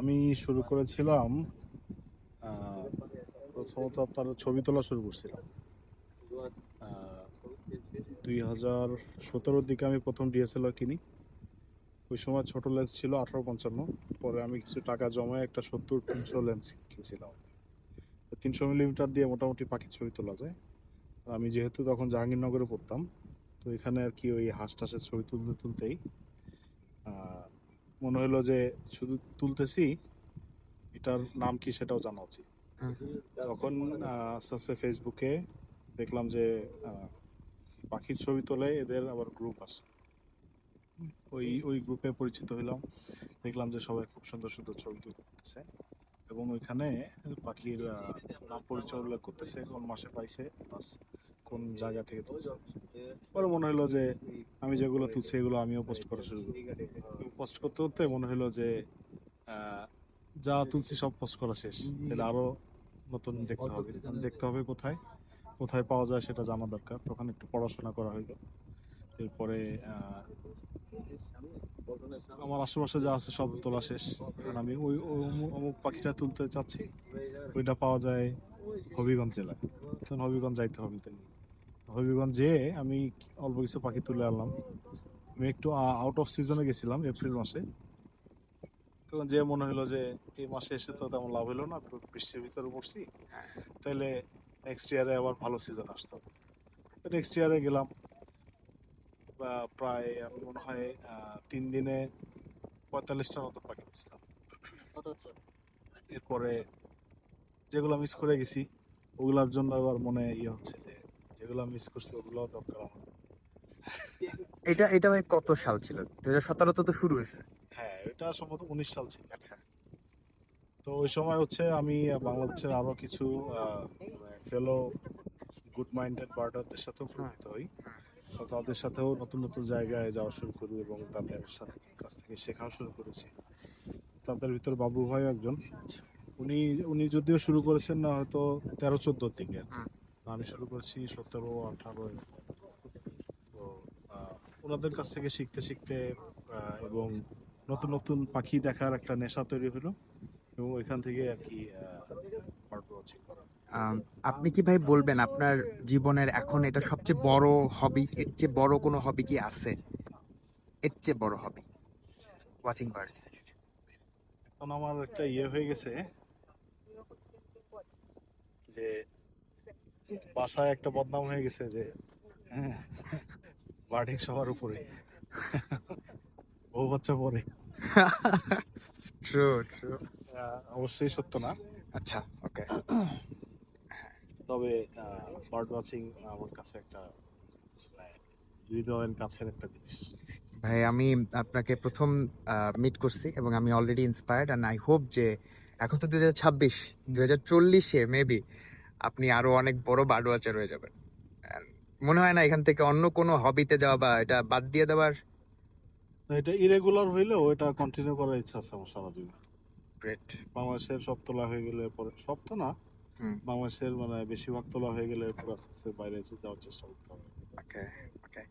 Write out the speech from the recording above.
আমি শুরু করেছিলাম আহ, প্রথমত আপনার ছবি তোলা শুরু করছিলাম 2017-র দিকে আমি প্রথম ডিএসএলআর কিনি। ওই সময় ছোট লেন্স ছিল 18-55। পরে আমি কিছু টাকা জমায় একটা 70-300 লেন্স কিনছিলাম। 300 মিলিমিটার দিয়ে মোটামুটি পাখির ছবি তোলা যায়। আর আমি যেহেতু তখন জাহাঙ্গীরনগরে পড়তাম, তো এখানে আর কি ওই হাঁস টাসের ছবি তুলতে তুলতেই আহ, মনে হলো যে শুধু তুলতেছি, এটার নাম কি সেটাও জানা উচিত। তখন আস্তে আস্তে ফেসবুকে দেখলাম যে আহ, পাখির ছবি তোলে এদের আবার গ্রুপ আছে। ওই গ্রুপে পরিচিত হইলাম, দেখলাম যে সবাই খুব সুন্দর সুন্দর ছবি তুলতেছে এবং ওইখানে পাখির নাম পরিচয় উল্লেখ করতেছে, কোন মাসে পাইছে, প্লাস কোন জায়গা থেকে তুলছে। পরে মনে হলো যে আমি যেগুলো তুলছি এগুলো আমিও পোস্ট করা শুরু করি। পোস্ট করতে করতে মনে হলো যে আহ, যা তুলছি সব পোস্ট করা শেষ, তাহলে আরো নতুন দেখতে হবে। দেখতে হবে কোথায় কোথায় পাওয়া যায় সেটা জানা দরকার। তখন একটু পড়াশোনা করা হইলো। এরপরে আমার আশেপাশে যা আছে সব তোলা শেষ। কারণ আমি ওই অমুক পাখিটা তুলতে চাচ্ছি, ওইটা পাওয়া যায় হবিগঞ্জ জেলায়। তখন হবিগঞ্জ যাইতে হবে। তাহলে হবিগঞ্জ যেয়ে আমি অল্প কিছু পাখি তুলে আনলাম। আমি একটু আউট অফ সিজনে গেছিলাম এপ্রিল মাসে। তখন যে মনে হলো যে এই মাসে এসে তো তেমন লাভ হলো না, বৃষ্টির ভিতরে পড়ছি, তাহলে নেক্সট ইয়ারে আবার ভালো সিজন আসতো। তো নেক্সট ইয়ারে গেলাম। প্রায় আমি মনে হয় 3 দিনে 45টার মতো পাখি পেয়েছিলাম। এরপরে যেগুলো মিস করে গেছি ওগুলোর জন্য আবার মনে ইয়ে হচ্ছে যে যেগুলো মিস করছি ওগুলো দরকার আমার। এটা এটা ভাই কত সাল ছিল? 2017 তো শুরু হয়েছে। হ্যাঁ, এটা সম্ভবত 19 সাল ছিল। আচ্ছা। তো ওই সময় হচ্ছে আমি বাংলাদেশের আরো কিছু ফেলো গুড মাইন্ডেড বার্ডারদের সাথেও পরিচিত হই। তো তাদের সাথেও নতুন নতুন জায়গায় যাওয়া শুরু করি এবং তাদের কাছ থেকে শেখাও শুরু করেছি। তাদের ভিতর বাবু ভাই একজন। উনি উনি যদিও শুরু করেছেন না হয়তো 13-14 দিকে আর কি। আমি শুরু করেছি 17-18। তো ওনাদের কাছ থেকে শিখতে শিখতে এবং নতুন নতুন পাখি দেখার একটা নেশা তৈরি হলো এবং ওইখান থেকে আর কি বার্ড ওয়াচিং করা। আম, আপনি কি ভাই বলবেন আপনার জীবনের এখন এটা সবচেয়ে বড় হবি? এর চেয়ে বড় কোনো হবি কি আছে? এর চেয়ে বড় হবি ওয়াচিং বার্ডস? এখন আমার একটা ইয়ে হয়ে গেছে যে বাসায় একটা বদনাম হয়ে গেছে যে হ্যাঁ, বার্ডিং সবার উপরে, বউ বাচ্চা পরে। True, true. অবশ্যই সত্য না, আচ্ছা, ওকে। তবে বার্ড ওয়াচিং আমার কাছে একটা মানে হৃদয়ের কাছের একটা জিনিস। ভাই আমি আপনাকে প্রথম মিট করছি এবং আমি already inspired and I hope যে এখন তো 2026, 2040-এ মেবি আপনি আরো অনেক বড় বার্ড ওয়াচার হয়ে যাবেন। And মনে হয় না এখান থেকে অন্য কোনো হবিতে যাওয়া বা এটা বাদ দিয়ে দেওয়ার? তো এটা ইরেগুলার হইলেও এটা কন্টিনিউ করার ইচ্ছা আছে আমার সারা জীবন। গ্রেট। বাংলাদেশের সব তোলা হয়ে গেলে পরে, সব তো না, হুম। বাংলাদেশের মানে বেশিরভাগ তোলা হয়ে গেলে এরপর আস্তে আস্তে বাইরে যাওয়ার চেষ্টা করতে হবে। ওকে, ওকে।